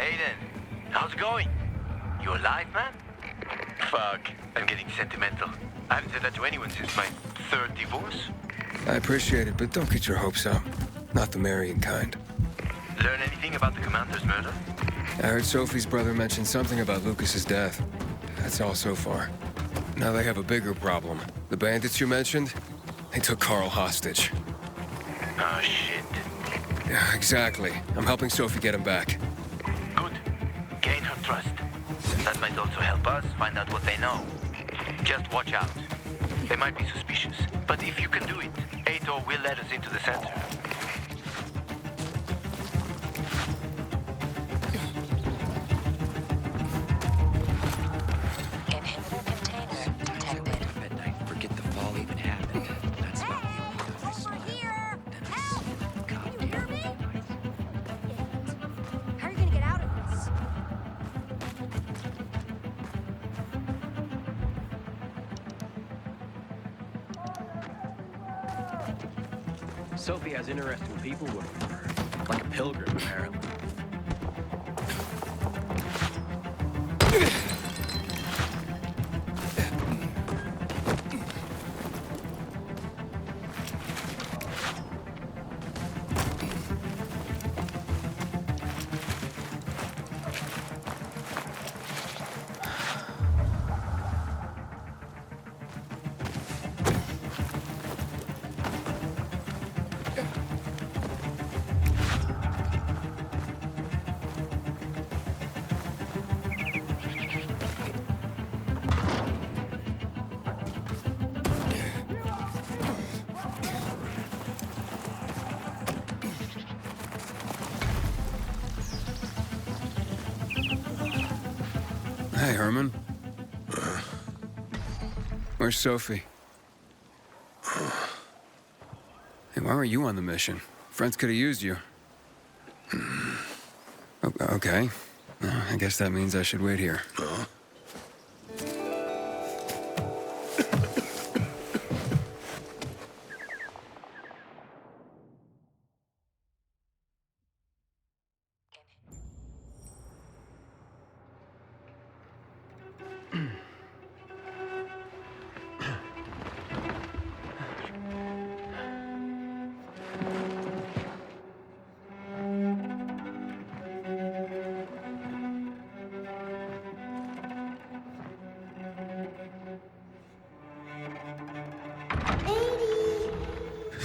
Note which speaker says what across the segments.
Speaker 1: Aiden, how's it going? You alive, man? Fuck, I'm getting sentimental. I haven't said that to anyone since my third divorce.
Speaker 2: I appreciate it, but don't get your hopes up. Not the marrying kind.
Speaker 1: Learn anything about the commander's murder?
Speaker 2: I heard Sophie's brother mention something about Lucas's death. That's all so far. Now they have a bigger problem. The bandits you mentioned, they took Carl hostage.
Speaker 1: Oh, shit.
Speaker 2: Yeah, exactly. I'm helping Sophie get him back.
Speaker 1: Good. Gain her trust. That might also help us find out what they know. Just watch out. They might be suspicious, but if you can do it, Aito will let us into the center.
Speaker 3: Inhibitor container detected.
Speaker 4: Midnight, forget the fall even happened. That's about the only time I
Speaker 5: Over
Speaker 4: smell
Speaker 5: here!
Speaker 4: it.
Speaker 5: Help!
Speaker 4: God
Speaker 5: Can you hear
Speaker 4: damn
Speaker 5: me?
Speaker 4: it.
Speaker 5: How are you gonna get out of this?
Speaker 4: Sophie has interesting people working for her. Like a pilgrim, apparently.
Speaker 2: Hey, Herman. Where's Sophie? Hey, why were you on the mission? Friends could have used you. Okay. I guess that means I should wait here.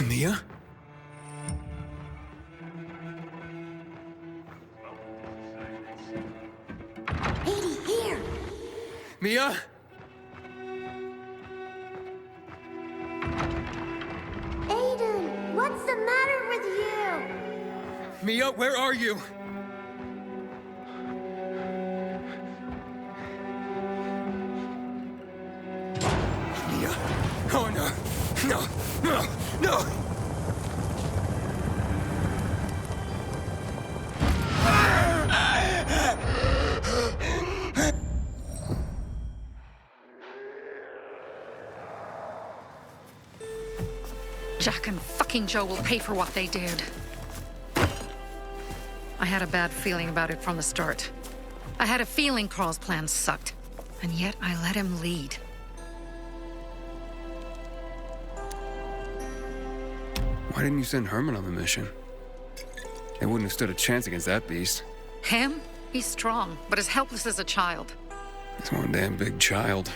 Speaker 2: Mia?
Speaker 5: Aiden, here!
Speaker 2: Mia?
Speaker 5: Aiden, what's the matter with you?
Speaker 2: Mia, where are you? Mia. Oh, no. No. No. No.
Speaker 6: Jack and fucking Joe will pay for what they did. I had a bad feeling about it from the start. I had a feeling Carl's plan sucked, and yet I let him lead.
Speaker 2: Why didn't you send Herman on the mission? They wouldn't have stood a chance against that beast.
Speaker 6: Him? He's strong, but as helpless as a child.
Speaker 2: He's one damn big child.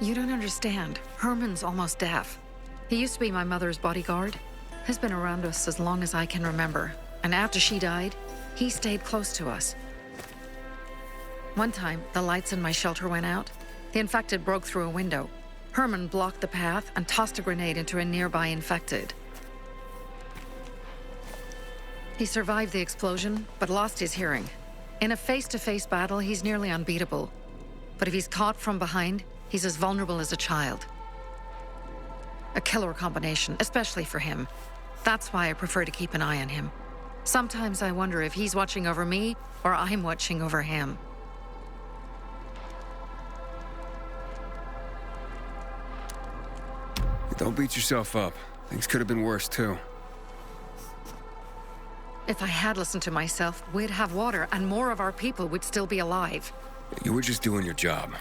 Speaker 6: You don't understand. Herman's almost deaf. He used to be my mother's bodyguard. He's been around us as long as I can remember. And after she died, he stayed close to us. One time, the lights in my shelter went out. The infected broke through a window. Herman blocked the path and tossed a grenade into a nearby infected. He survived the explosion, but lost his hearing. In a face-to-face battle, he's nearly unbeatable. But if he's caught from behind, he's as vulnerable as a child. A killer combination, especially for him. That's why I prefer to keep an eye on him. Sometimes I wonder if he's watching over me or I'm watching over him.
Speaker 2: Don't beat yourself up. Things could have been worse, too.
Speaker 6: If I had listened to myself, we'd have water and more of our people would still be alive.
Speaker 2: You were just doing your job.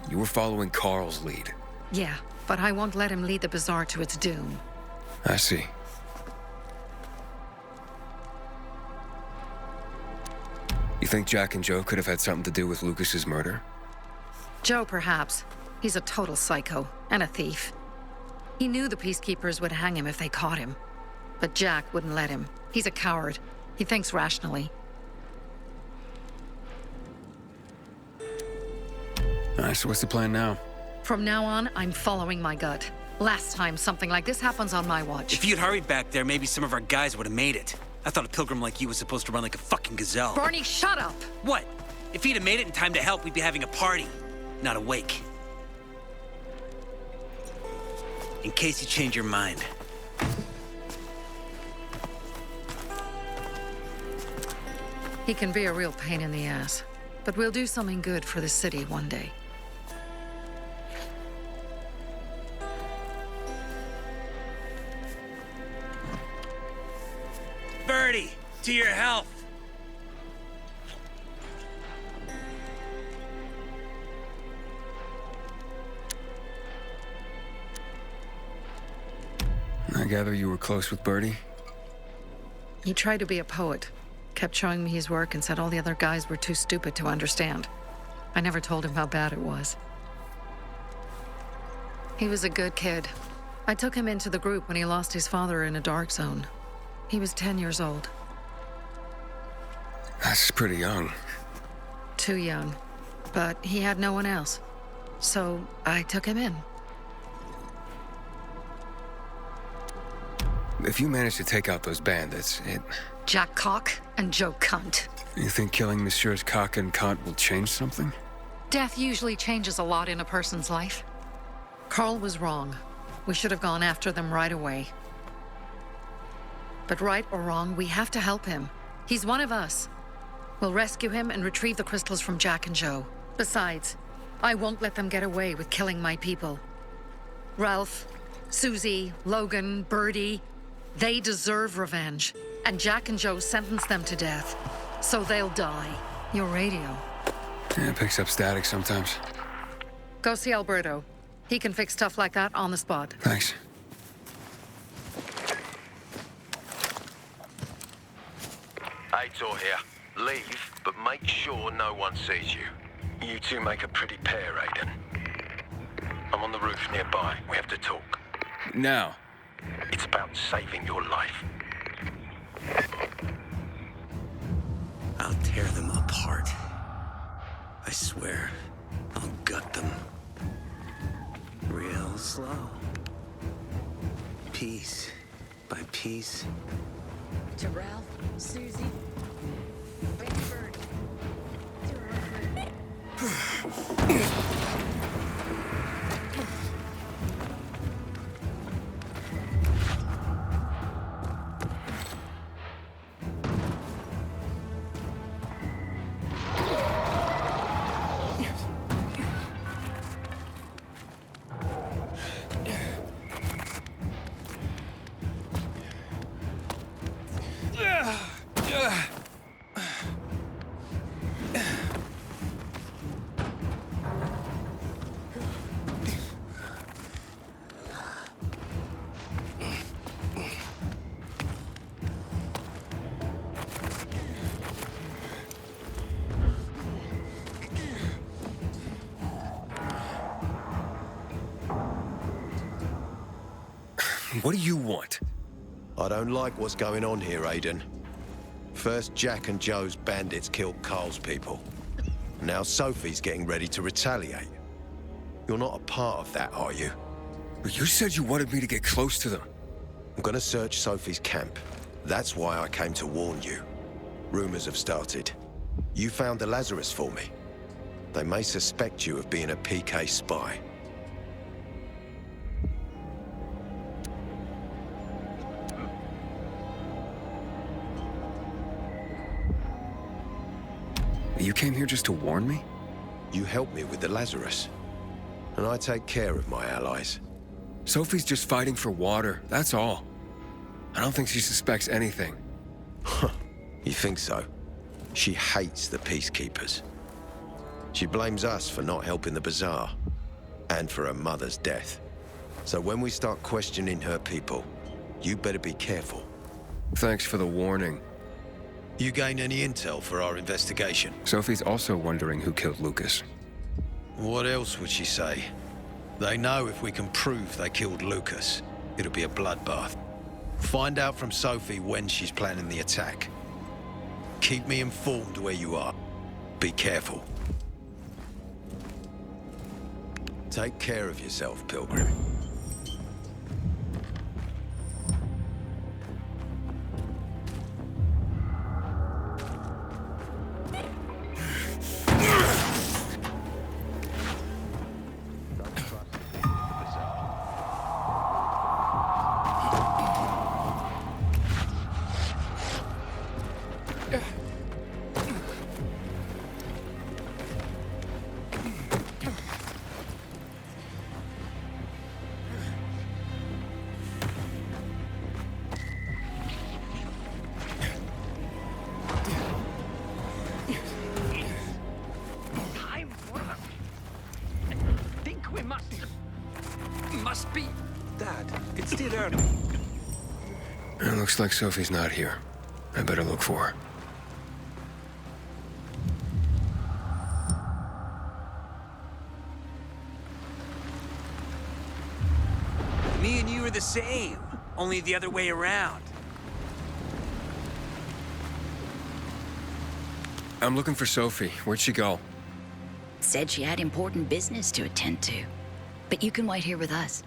Speaker 2: You were following Carl's lead.
Speaker 6: Yeah, but I won't let him lead the Bazaar to its doom.
Speaker 2: I see. You think Jack and Joe could have had something to do with Lucas's murder?
Speaker 6: Joe, perhaps. He's a total psycho and a thief. He knew the Peacekeepers would hang him if they caught him. But Jack wouldn't let him. He's a coward. He thinks rationally.
Speaker 2: Alright, so what's the plan now?
Speaker 6: From now on, I'm following my gut. Last time something like this happens on my watch.
Speaker 7: If you'd hurried back there, maybe some of our guys would have made it. I thought a pilgrim like you was supposed to run like a fucking gazelle.
Speaker 6: Barney, shut up!
Speaker 7: What? If he'd have made it in time to help, we'd be having a party, not a wake. In case you change your mind.
Speaker 6: He can be a real pain in the ass. But we'll do something good for the city one day.
Speaker 7: Birdie, to your health.
Speaker 2: I gather you were close with Birdie?
Speaker 6: He tried to be a poet. Kept showing me his work and said all the other guys were too stupid to understand. I never told him how bad it was. He was a good kid. I took him into the group when he lost his father in a dark zone. He was 10 years old.
Speaker 2: That's pretty young.
Speaker 6: Too young. But he had no one else. So I took him in.
Speaker 2: If you manage to take out those bandits,
Speaker 6: Jack Cock and Joe Cunt.
Speaker 2: You think killing Messieurs Cock and Cunt will change something?
Speaker 6: Death usually changes a lot in a person's life. Carl was wrong. We should have gone after them right away. But right or wrong, we have to help him. He's one of us. We'll rescue him and retrieve the crystals from Jack and Joe. Besides, I won't let them get away with killing my people. Ralph, Susie, Logan, Birdie, they deserve revenge. And Jack and Joe sentenced them to death. So they'll die. Your radio.
Speaker 2: Yeah, it picks up static sometimes.
Speaker 6: Go see Alberto. He can fix stuff like that on the spot.
Speaker 2: Thanks.
Speaker 8: Aitor here. Leave, but make sure no one sees you. You two make a pretty pair, Aiden. I'm on the roof nearby. We have to talk.
Speaker 2: Now.
Speaker 8: It's about saving your life.
Speaker 7: I'll tear them apart. I swear, I'll gut them. Real slow. Piece by piece.
Speaker 3: To Ralph, Susie, Baby Bird.
Speaker 2: What do you want?
Speaker 9: I don't like what's going on here, Aiden. First, Jack and Joe's bandits killed Carl's people. Now Sophie's getting ready to retaliate. You're not a part of that, are you?
Speaker 2: But you said you wanted me to get close to them.
Speaker 9: I'm gonna search Sophie's camp. That's why I came to warn you. Rumors have started. You found the Lazarus for me. They may suspect you of being a PK spy.
Speaker 2: You came here just to warn me?
Speaker 9: You helped me with the Lazarus. And I take care of my allies.
Speaker 2: Sophie's just fighting for water, that's all. I don't think she suspects anything.
Speaker 9: You think so? She hates the Peacekeepers. She blames us for not helping the Bazaar, and for her mother's death. So when we start questioning her people, you better be careful.
Speaker 2: Thanks for the warning.
Speaker 9: You gain any intel for our investigation?
Speaker 2: Sophie's also wondering who killed Lucas.
Speaker 9: What else would she say? They know if we can prove they killed Lucas, it'll be a bloodbath. Find out from Sophie when she's planning the attack. Keep me informed where you are. Be careful. Take care of yourself, Pilgrim.
Speaker 4: Must be. Dad, it's still early.
Speaker 2: It looks like Sophie's not here. I better look for her.
Speaker 7: Me and you are the same, only the other way around.
Speaker 2: I'm looking for Sophie. Where'd she go?
Speaker 3: Said she had important business to attend to. But you can wait here with us.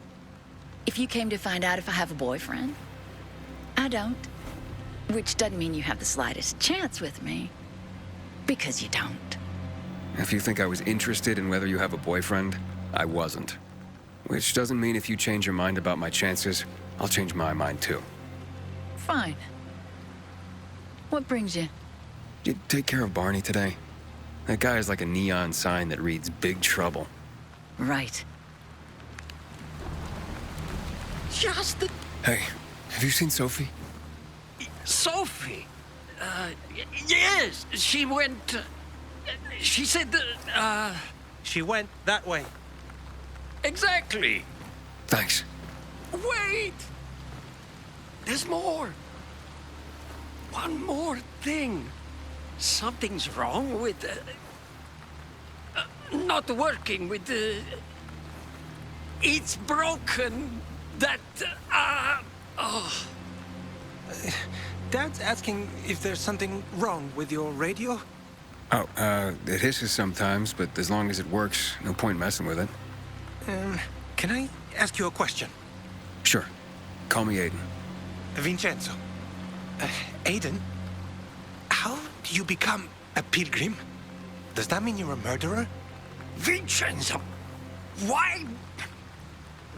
Speaker 3: If you came to find out if I have a boyfriend, I don't. Which doesn't mean you have the slightest chance with me. Because you don't.
Speaker 2: If you think I was interested in whether you have a boyfriend, I wasn't. Which doesn't mean if you change your mind about my chances, I'll change my mind too.
Speaker 3: Fine. What brings you?
Speaker 2: Did you take care of Barney today? That guy is like a neon sign that reads Big Trouble.
Speaker 3: Right.
Speaker 4: Just the...
Speaker 2: Hey, have you seen Sophie?
Speaker 4: Sophie? Yes, she went... she said that,
Speaker 10: She went that way.
Speaker 4: Exactly.
Speaker 2: Thanks.
Speaker 4: Wait! There's more. One more thing. Something's wrong with... not working with the... It's broken. That... oh.
Speaker 10: Dad's asking if there's something wrong with your radio?
Speaker 2: Oh, it hisses sometimes, but as long as it works, no point messing with it.
Speaker 10: Can I ask you a question?
Speaker 2: Sure. Call me Aiden.
Speaker 10: Vincenzo. Aiden, how do you become a pilgrim? Does that mean you're a murderer?
Speaker 4: Vincenzo! Why...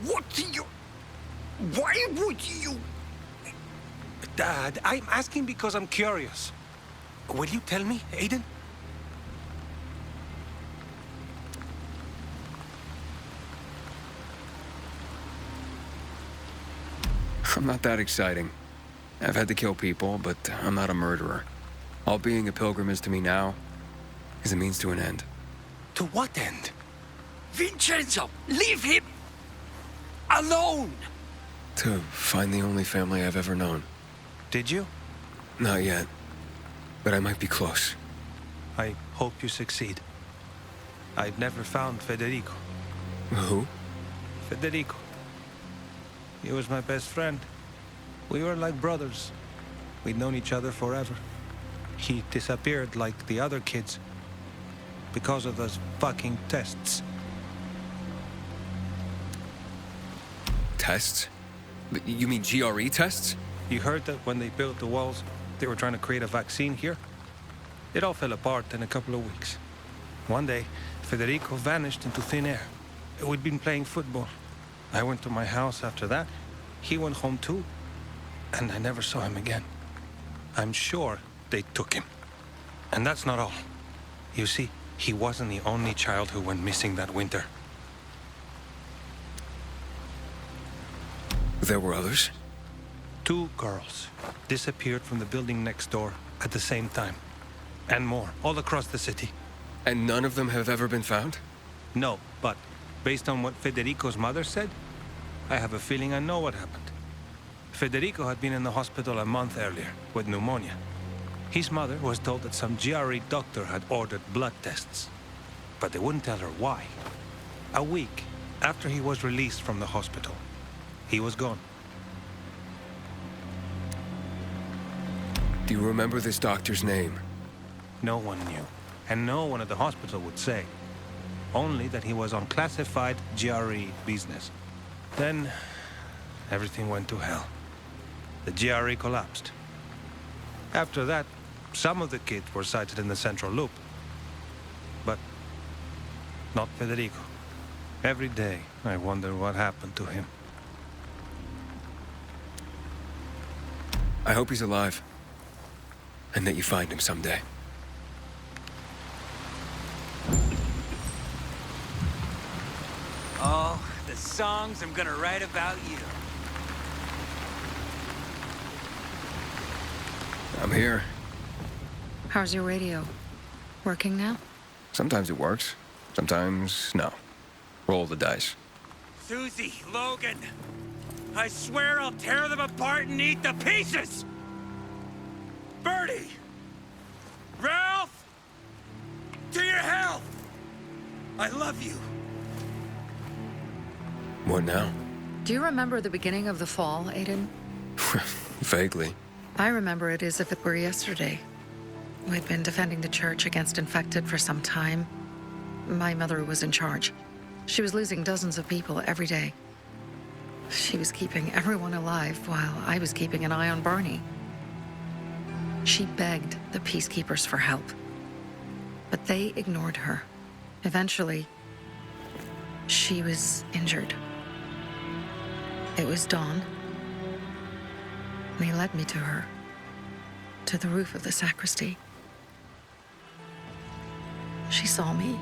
Speaker 4: What do you... Why would you...
Speaker 10: Dad, I'm asking because I'm curious. Will you tell me, Aiden?
Speaker 2: I'm not that exciting. I've had to kill people, but I'm not a murderer. All being a pilgrim is to me now is a means to an end.
Speaker 10: To what end?
Speaker 4: Vincenzo, leave him alone!
Speaker 2: To find the only family I've ever known.
Speaker 10: Did you?
Speaker 2: Not yet, but I might be close.
Speaker 10: I hope you succeed. I've never found Federico.
Speaker 2: Who?
Speaker 10: Federico. He was my best friend. We were like brothers. We'd known each other forever. He disappeared like the other kids. Because of those fucking tests.
Speaker 2: Tests? You mean GRE tests?
Speaker 10: You heard that when they built the walls, they were trying to create a vaccine here? It all fell apart in a couple of weeks. One day, Federico vanished into thin air. We'd been playing football. I went to my house after that. He went home too. And I never saw him again. I'm sure they took him. And that's not all. You see, he wasn't the only child who went missing that winter.
Speaker 2: There were others?
Speaker 10: 2 girls. disappeared from the building next door at the same time. And more, all across the city.
Speaker 2: And none of them have ever been found?
Speaker 10: No, but based on what Federico's mother said, I have a feeling I know what happened. Federico had been in the hospital a month earlier with pneumonia. His mother was told that some GRE doctor had ordered blood tests, but they wouldn't tell her why. A week after he was released from the hospital, he was gone.
Speaker 2: Do you remember this doctor's name?
Speaker 10: No one knew, and no one at the hospital would say. Only that he was on classified GRE business. Then, everything went to hell. The GRE collapsed. After that, some of the kids were sighted in the central loop. But not Federico. Every day, I wonder what happened to him.
Speaker 2: I hope he's alive. And that you find him someday.
Speaker 7: Oh, the songs I'm gonna write about you.
Speaker 2: I'm here.
Speaker 6: How's your radio? Working now?
Speaker 2: Sometimes it works. Sometimes, no. Roll the dice.
Speaker 7: Susie, Logan, I swear I'll tear them apart and eat the pieces! Bertie! Ralph! To your health! I love you.
Speaker 2: What now?
Speaker 6: Do you remember the beginning of the fall, Aiden?
Speaker 2: Vaguely.
Speaker 6: I remember it as if it were yesterday. We'd been defending the church against infected for some time. My mother was in charge. She was losing dozens of people every day. She was keeping everyone alive while I was keeping an eye on Barney. She begged the Peacekeepers for help, but they ignored her. Eventually, she was injured. It was dawn. They led me to her, to the roof of the sacristy. She saw me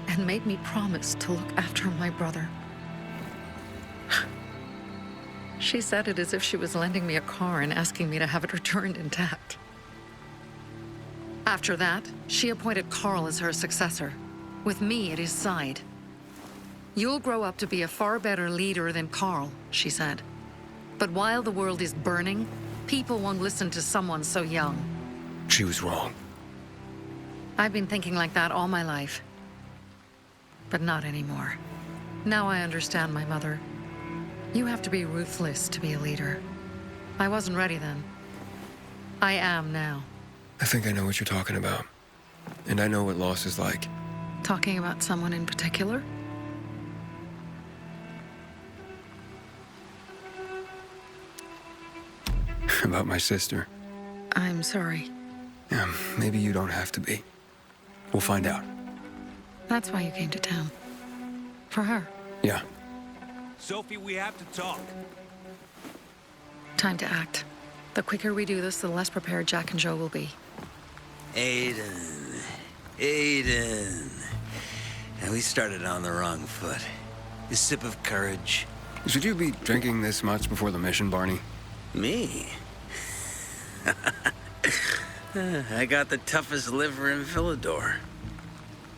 Speaker 6: and made me promise to look after my brother. She said it as if she was lending me a car and asking me to have it returned intact. After that, she appointed Carl as her successor, with me at his side. You'll grow up to be a far better leader than Carl, she said. But while the world is burning, people won't listen to someone so young.
Speaker 2: She was wrong.
Speaker 6: I've been thinking like that all my life. But not anymore. Now I understand my mother. You have to be ruthless to be a leader. I wasn't ready then. I am now.
Speaker 2: I think I know what you're talking about. And I know what loss is like.
Speaker 6: Talking about someone in particular?
Speaker 2: About my sister.
Speaker 6: I'm sorry.
Speaker 2: Yeah, maybe you don't have to be. We'll find out.
Speaker 6: That's why you came to town. For her.
Speaker 2: Yeah.
Speaker 7: Sophie, we have to talk.
Speaker 6: Time to act. The quicker we do this, the less prepared Jack and Joe will be.
Speaker 7: Aiden. And we started on the wrong foot. A sip of courage.
Speaker 2: Should you be drinking this much before the mission, Barney?
Speaker 7: Me? I got the toughest liver in Villador.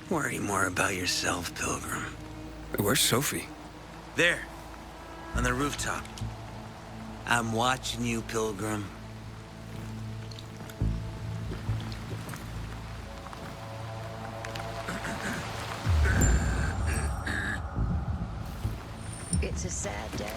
Speaker 7: Worry more about yourself, Pilgrim.
Speaker 2: Where's Sophie?
Speaker 7: There, on the rooftop. I'm watching you, Pilgrim.
Speaker 3: It's a sad day.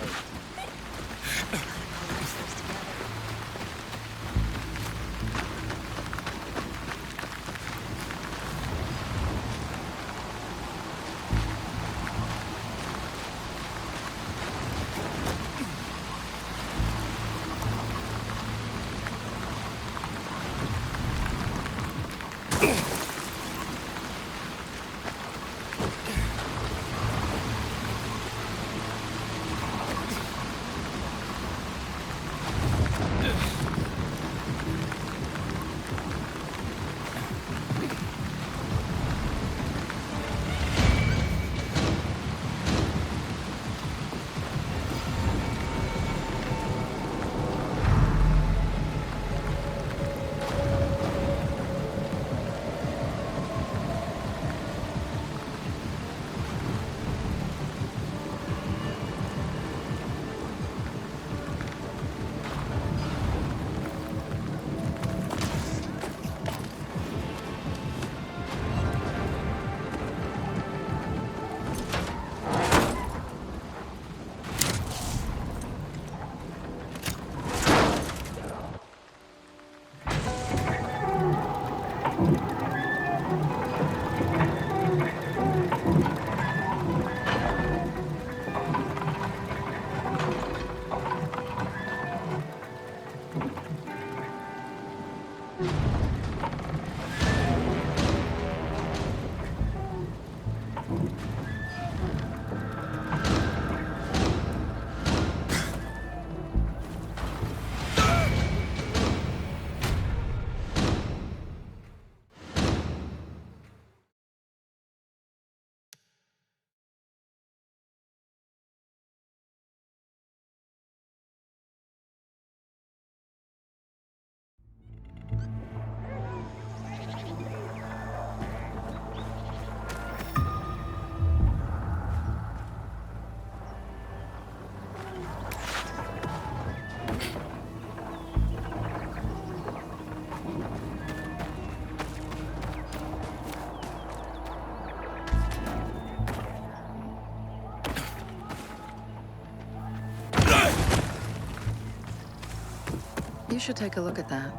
Speaker 6: should take a look at that.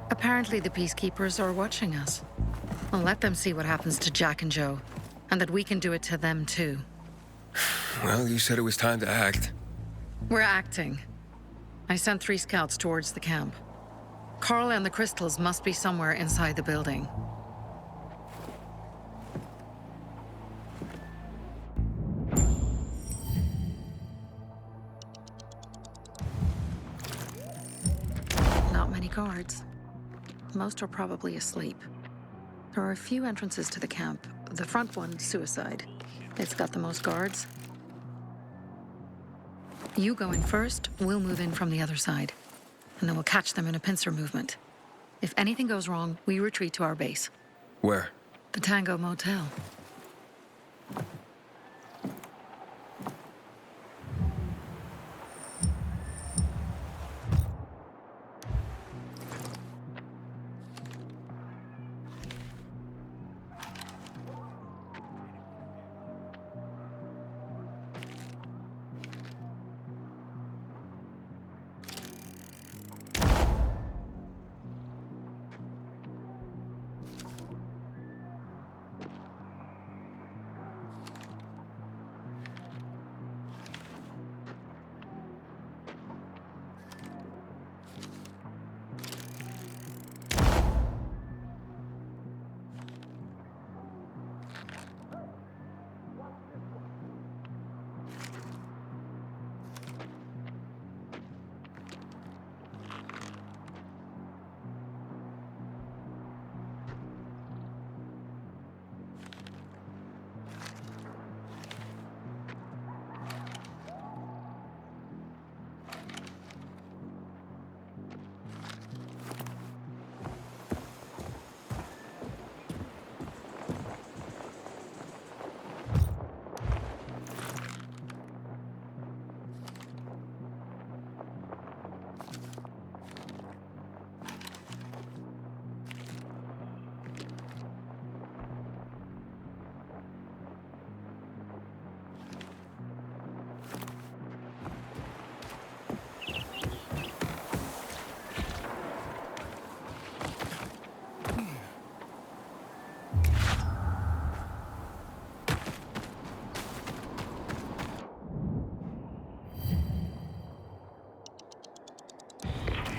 Speaker 6: Apparently the Peacekeepers are watching us. Well, let them see what happens to Jack and Joe, and that we can do it to them too.
Speaker 2: Well, you said it was time to act.
Speaker 6: We're acting. I sent 3 scouts towards the camp. Carl and the crystals must be somewhere inside the building. Not many guards. Most are probably asleep. There are a few entrances to the camp. The front one, suicide. It's got the most guards. You go in first, we'll move in from the other side. And then we'll catch them in a pincer movement. If anything goes wrong, we retreat to our base.
Speaker 2: Where?
Speaker 6: The Tango Motel.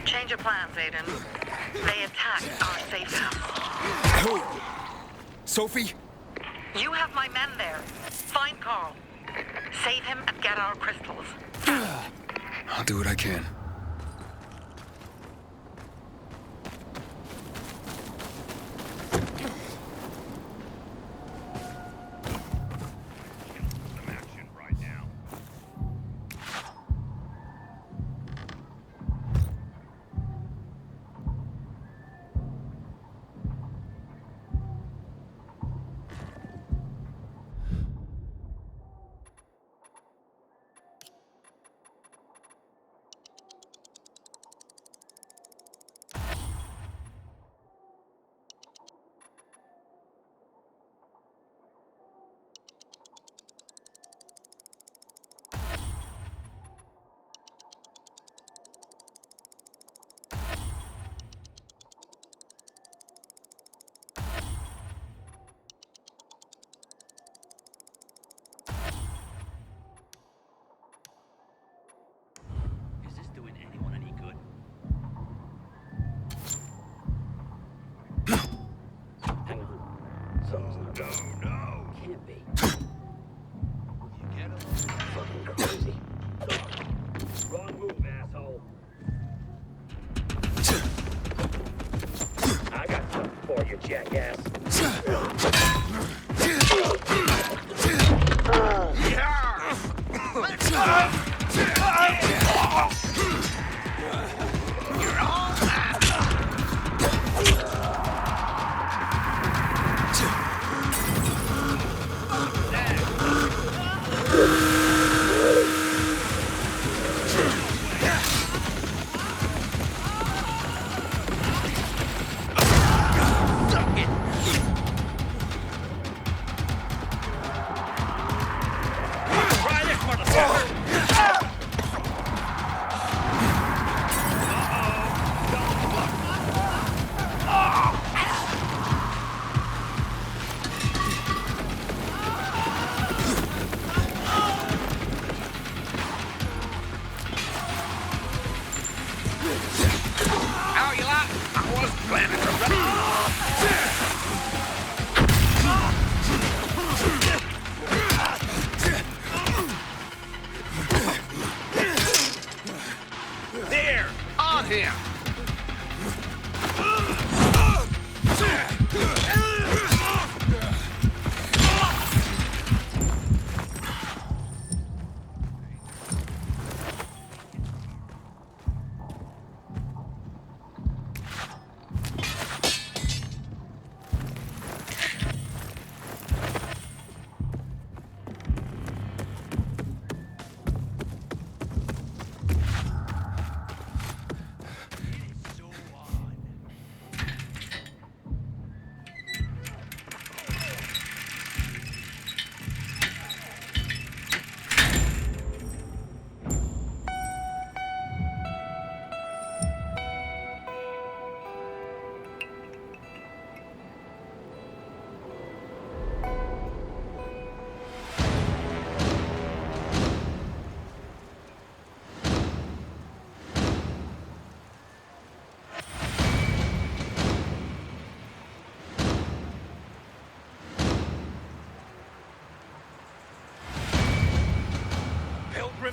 Speaker 6: Change of plans, Aiden. They attacked our safe house.
Speaker 2: Who? Sophie?
Speaker 6: You have my men there. Find Carl. Save him and get our crystals.
Speaker 2: I'll do what I can.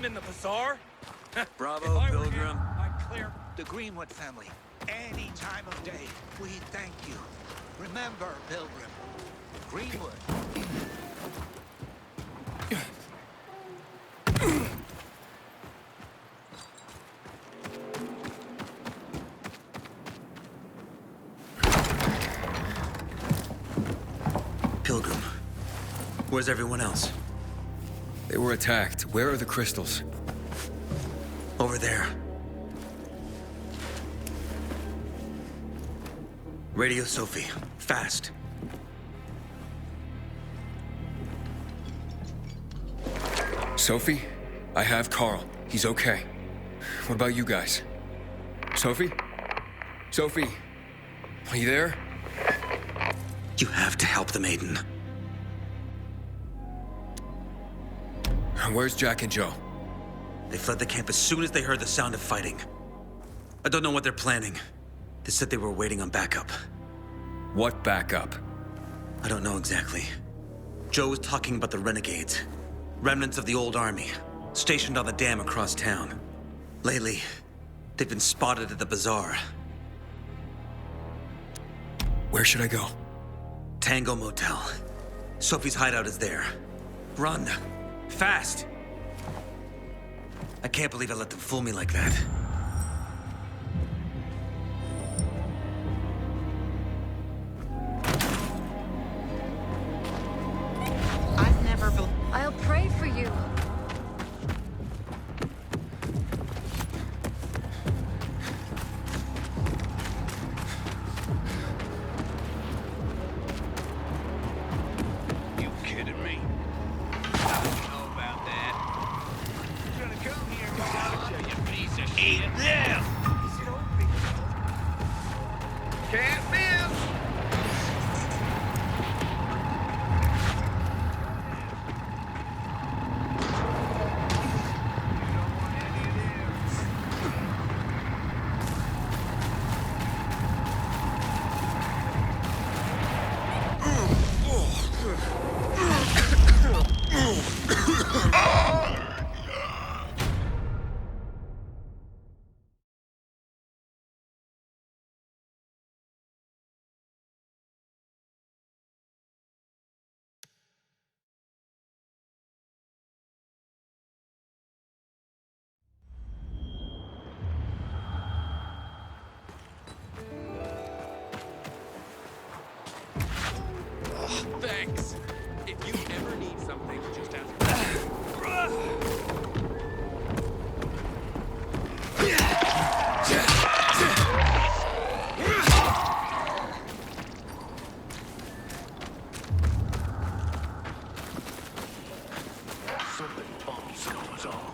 Speaker 10: I'm in the bazaar?
Speaker 7: Bravo, Pilgrim.
Speaker 11: I'm clear. The Greenwood family. Any time of day, we thank you. Remember, Pilgrim. Greenwood.
Speaker 7: Pilgrim. Where's everyone else?
Speaker 2: They were attacked. Where are the crystals?
Speaker 7: Over there. Radio Sophie. Fast.
Speaker 2: Sophie? I have Carl. He's okay. What about you guys? Sophie? Sophie? Are you there?
Speaker 7: You have to help them, Aiden.
Speaker 2: Where's Jack and Joe?
Speaker 7: They fled the camp as soon as they heard the sound of fighting. I don't know what they're planning. They said they were waiting on backup.
Speaker 2: What backup?
Speaker 7: I don't know exactly. Joe was talking about the renegades. Remnants of the old army, stationed on the dam across town. Lately, they've been spotted at the bazaar.
Speaker 2: Where should I go?
Speaker 7: Tango Motel. Sophie's hideout is there. Run. Fast. I can't believe I let them fool me like that.
Speaker 11: I've never been...
Speaker 6: I'll pray for you.
Speaker 11: You kidding me? I don't know about that. You're gonna come here, but you piece of shit. Eat them! Can't miss!
Speaker 12: Thanks. If you ever need something, just ask.
Speaker 11: Something bump's goes off.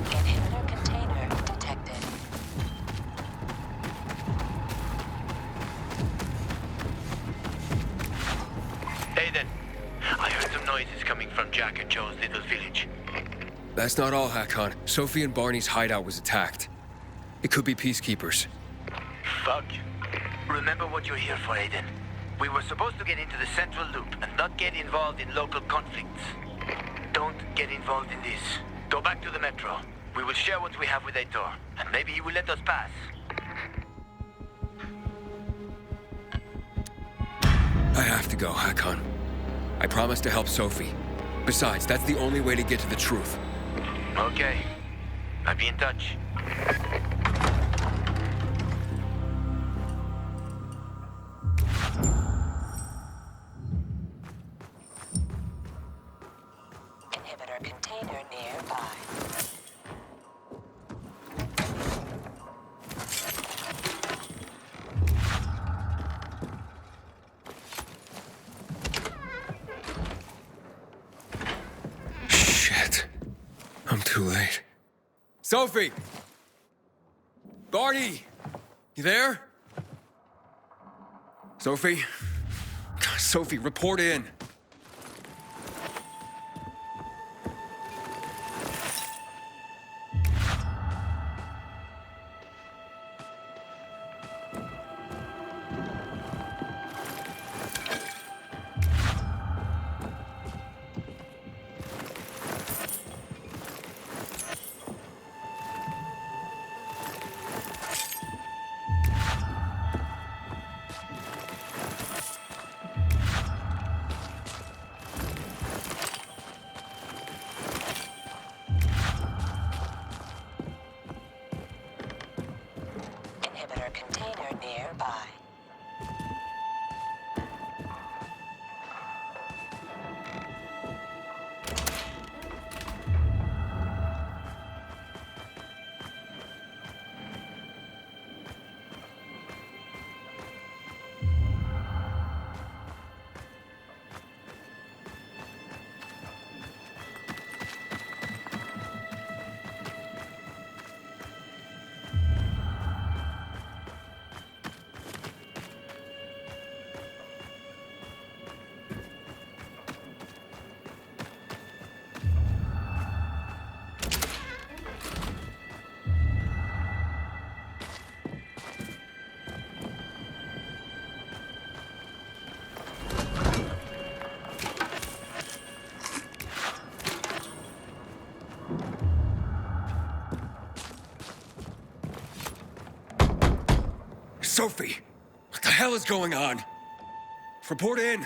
Speaker 13: Inhibitor container detected.
Speaker 1: Aiden, I heard some noises coming from Jack and Joe's little village.
Speaker 2: That's not all, Hakon. Sophie and Barney's hideout was attacked. It could be Peacekeepers.
Speaker 1: Fuck. Remember what you're here for, Aiden. We were supposed to get into the central loop and not get involved in local conflicts. Don't get involved in this. Go back to the metro. We will share what we have with Aitor, and maybe he will let us pass.
Speaker 2: I have to go, Hakon. I promised to help Sophie. Besides, that's the only way to get to the truth.
Speaker 1: Okay. I'll be in touch.
Speaker 13: Inhibitor container nearby.
Speaker 2: Shit. I'm too late. Sophie! Barney! You there? Sophie? Sophie, report in.
Speaker 13: Inhibitor container nearby.
Speaker 2: Sophie! What the hell is going on? Report in!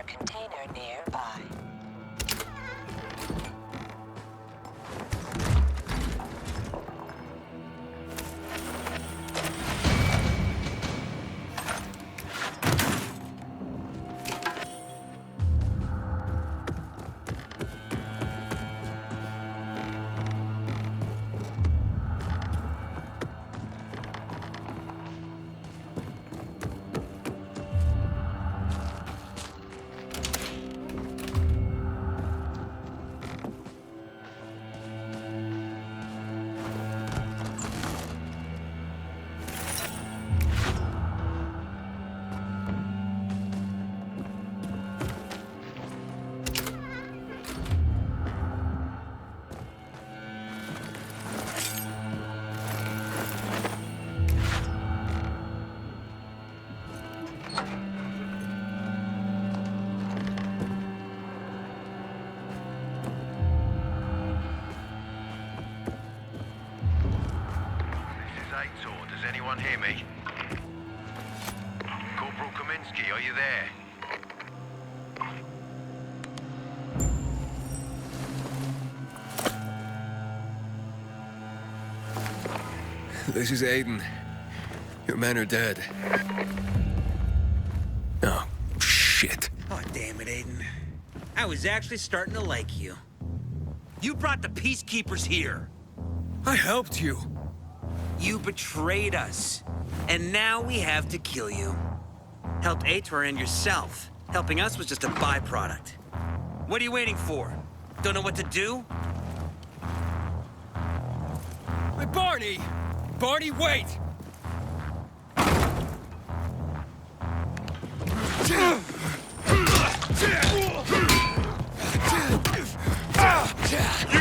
Speaker 13: Container nearby.
Speaker 8: Does anyone hear me? Corporal Kaminsky, are you there?
Speaker 2: This is Aiden. Your men are dead. Oh, shit.
Speaker 7: Oh, damn it, Aiden. I was actually starting to like you. You brought the Peacekeepers here.
Speaker 2: I helped you.
Speaker 7: You betrayed us. And now we have to kill you. Helped Aitor and yourself. Helping us was just a byproduct. What are you waiting for? Don't know what to do?
Speaker 2: Hey, Barney! Barney, wait!
Speaker 11: You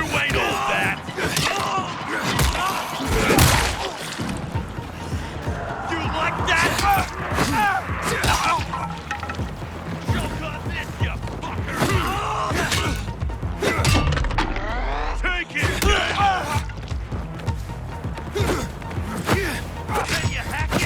Speaker 11: ain't all that! You like that? Choke on this, you fucker! Take it! Can you hack it?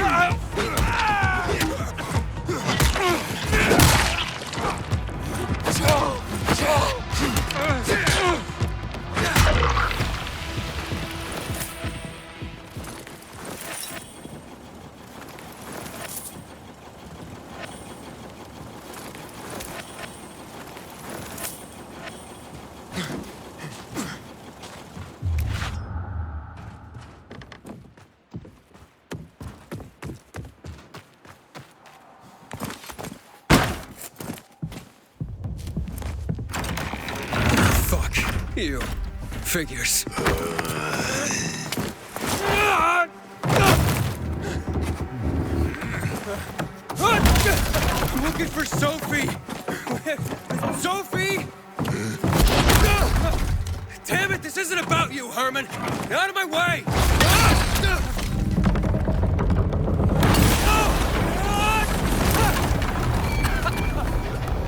Speaker 2: Fuck. You. Figures. I'm looking for Sophie! Sophie! Damn it, this isn't about you, Herman! Get out of my way!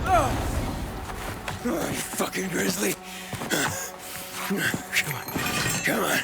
Speaker 2: Oh, you fucking grizzly! Come on, come on.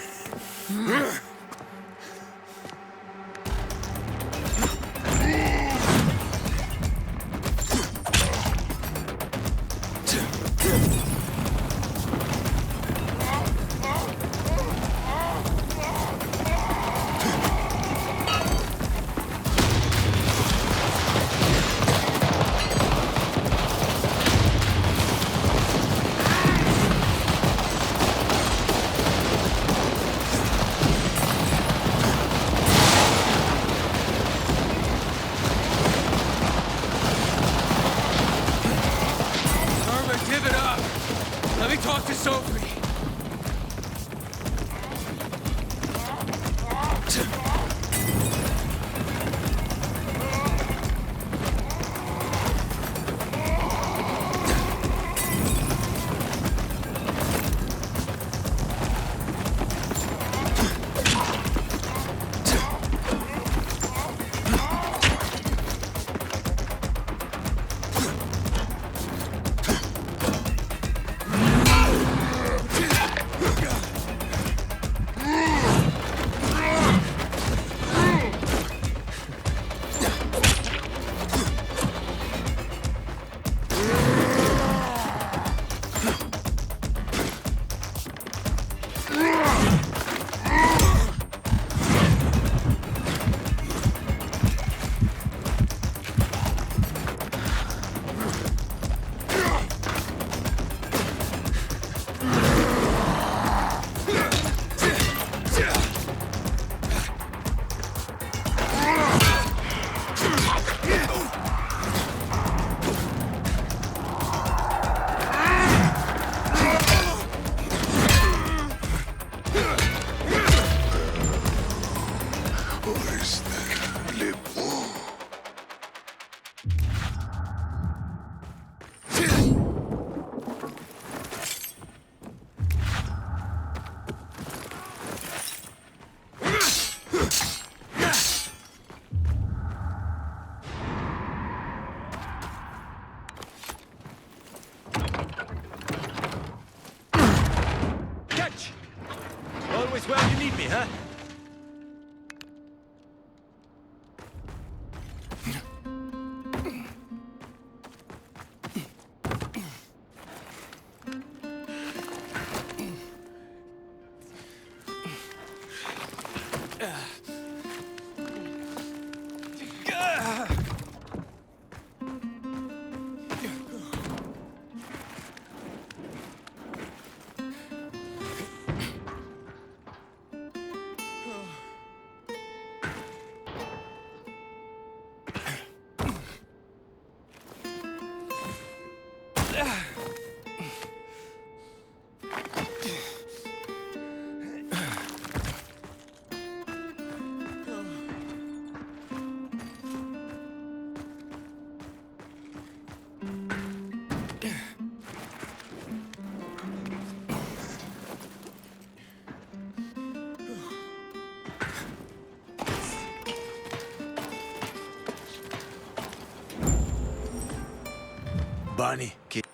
Speaker 14: Barney, kid.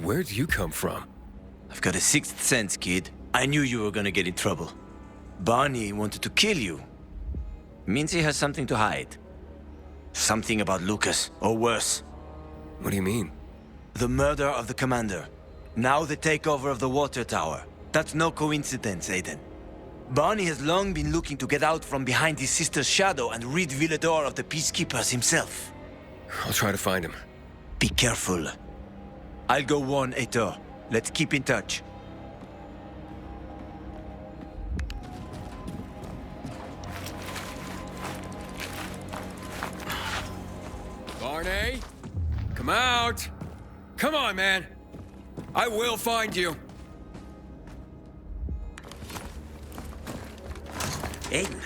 Speaker 2: Where'd you come from?
Speaker 14: I've got a sixth sense, kid. I knew you were gonna get in trouble. Barney wanted to kill you. Means he has something to hide. Something about Lucas, or worse.
Speaker 2: What do you mean?
Speaker 14: The murder of the commander. Now the takeover of the water tower. That's no coincidence, Aiden. Barney has long been looking to get out from behind his sister's shadow and rid Villador of the Peacekeepers himself.
Speaker 2: I'll try to find him.
Speaker 14: Be careful. I'll go warn Aitor. Let's keep in touch.
Speaker 2: Barney? Come out! Come on, man! I will find you!
Speaker 7: Aiden,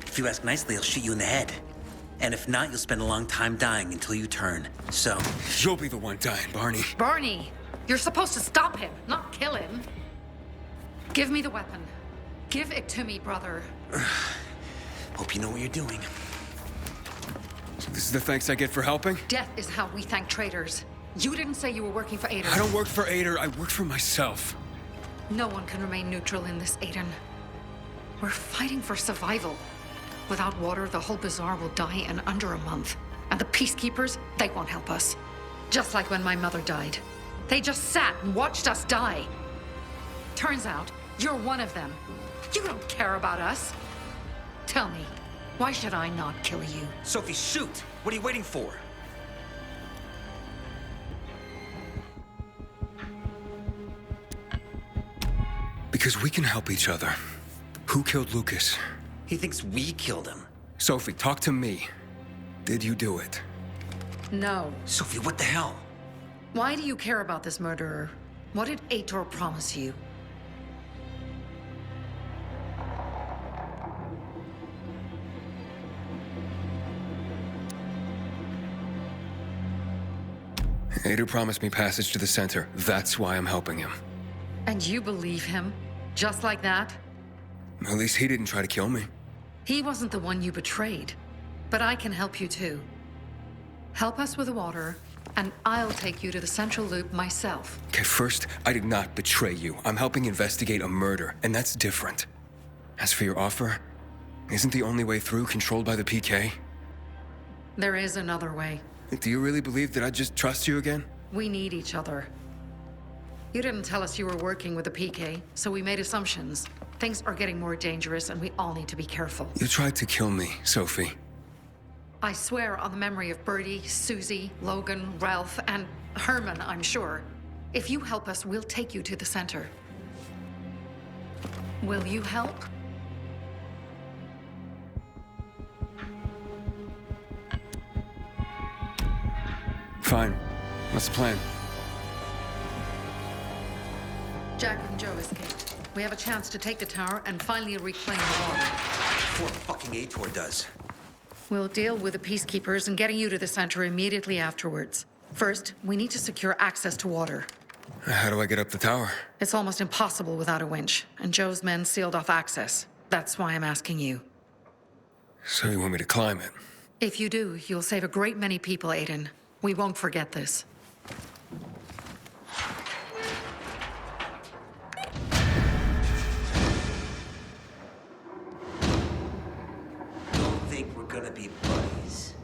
Speaker 7: if you ask nicely, I'll shoot you in the head. And if not, you'll spend a long time dying until you turn. So...
Speaker 2: You'll be the one dying, Barney.
Speaker 6: Barney, you're supposed to stop him, not kill him. Give me the weapon. Give it to me, brother.
Speaker 7: Hope you know what you're doing.
Speaker 2: So this is the thanks I get for helping?
Speaker 6: Death is how we thank traitors. You didn't say you were working for Aiden.
Speaker 2: I don't work for Aiden, I work for myself.
Speaker 6: No one can remain neutral in this, Aiden. We're fighting for survival. Without water, the whole bazaar will die in under a month. And the Peacekeepers, they won't help us. Just like when my mother died. They just sat and watched us die. Turns out, you're one of them. You don't care about us. Tell me, why should I not kill you?
Speaker 7: Sophie, shoot! What are you waiting for?
Speaker 2: Because we can help each other. Who killed Lucas?
Speaker 7: He thinks we killed him.
Speaker 2: Sophie, talk to me. Did you do it?
Speaker 6: No.
Speaker 7: Sophie, what the hell?
Speaker 6: Why do you care about this murderer? What did Aitor promise you?
Speaker 2: Aiden promised me passage to the center. That's why I'm helping him.
Speaker 6: And you believe him? Just like that?
Speaker 2: At least he didn't try to kill me.
Speaker 6: He wasn't the one you betrayed. But I can help you too. Help us with the water, and I'll take you to the central loop myself.
Speaker 2: Okay, first, I did not betray you. I'm helping investigate a murder, and that's different. As for your offer, isn't the only way through controlled by the PK?
Speaker 6: There is another way.
Speaker 2: Do you really believe that I'd just trust you again?
Speaker 6: We need each other. You didn't tell us you were working with the PK, so we made assumptions. Things are getting more dangerous, and we all need to be careful.
Speaker 2: You tried to kill me, Sophie.
Speaker 6: I swear on the memory of Birdie, Susie, Logan, Ralph, and Herman, I'm sure. If you help us, we'll take you to the center. Will you help?
Speaker 2: Fine. What's the plan?
Speaker 6: Jack and Joe escaped. We have a chance to take the tower and finally reclaim the water.
Speaker 7: Before fucking Aitor does.
Speaker 6: We'll deal with the Peacekeepers and getting you to the center immediately afterwards. First, we need to secure access to water.
Speaker 2: How do I get up the tower?
Speaker 6: It's almost impossible without a winch, and Joe's men sealed off access. That's why I'm asking you.
Speaker 2: So you want me to climb it?
Speaker 6: If you do, you'll save a great many people, Aiden. We won't forget this.
Speaker 7: Don't think we're gonna be buddies.